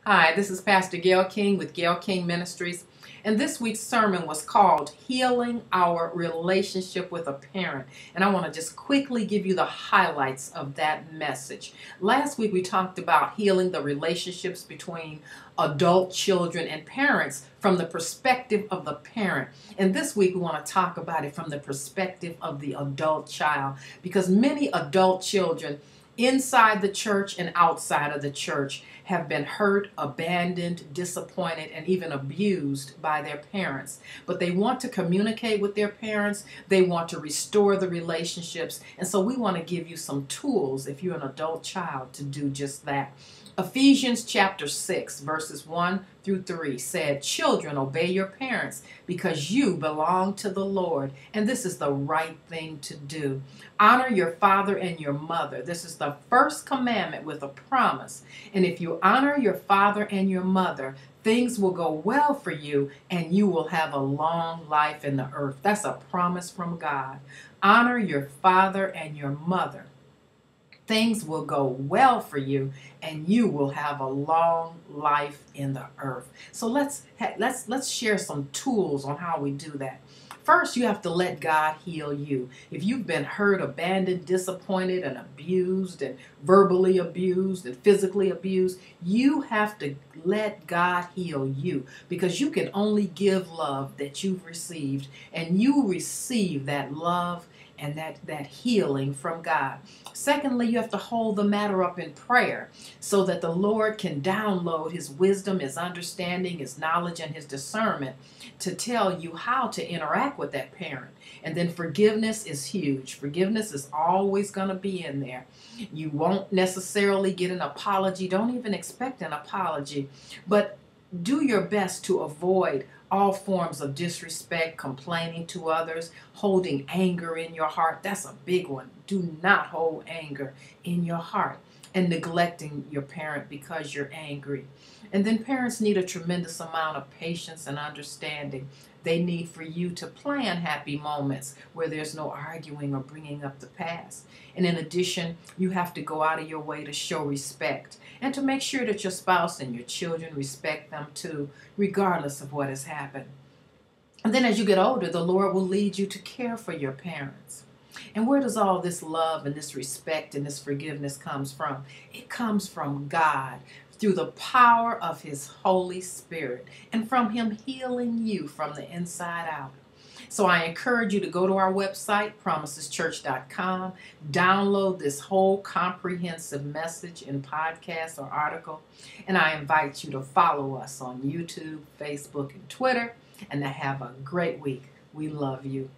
Hi, this is Pastor Gail King with Gail King Ministries, and this week's sermon was called Healing Our Relationship with a Parent. And I want to just quickly give you the highlights of that message. Last week we talked about healing the relationships between adult children and parents from the perspective of the parent. And this week we want to talk about it from the perspective of the adult child, because many adult children inside the church and outside of the church have been hurt, abandoned, disappointed, and even abused by their parents. But they want to communicate with their parents. They want to restore the relationships. And so we want to give you some tools if you're an adult child to do just that. Ephesians chapter 6 verses 1 through 3 said, "Children, obey your parents because you belong to the Lord, and this is the right thing to do. Honor your father and your mother. This is the first commandment with a promise. And if you honor your father and your mother, things will go well for you and you will have a long life in the earth." That's a promise from God. Honor your father and your mother. Things will go well for you and you will have a long life in the earth. So let's share some tools on how we do that. First, you have to let God heal you. If you've been hurt, abandoned, disappointed, and abused, and verbally abused, and physically abused, you have to let God heal you, because you can only give love that you've received, and you receive that love and that healing from God. Secondly, you have to hold the matter up in prayer so that the Lord can download His wisdom, His understanding, His knowledge, and His discernment to tell you how to interact with that parent. And then forgiveness is huge. Forgiveness is always going to be in there. You won't necessarily get an apology. Don't even expect an apology. But do your best to avoid all forms of disrespect, complaining to others, holding anger in your heart. That's a big one. Do not hold anger in your heart, and neglecting your parent because you're angry. And then parents need a tremendous amount of patience and understanding. They need for you to plan happy moments where there's no arguing or bringing up the past. And in addition, you have to go out of your way to show respect and to make sure that your spouse and your children respect them too, regardless of what has happened. And then as you get older, the Lord will lead you to care for your parents. And where does all this love and this respect and this forgiveness comes from? It comes from God, through the power of His Holy Spirit, and from Him healing you from the inside out. So I encourage you to go to our website, promiseschurch.com, download this whole comprehensive message in podcast or article, and I invite you to follow us on YouTube, Facebook, and Twitter, and to have a great week. We love you.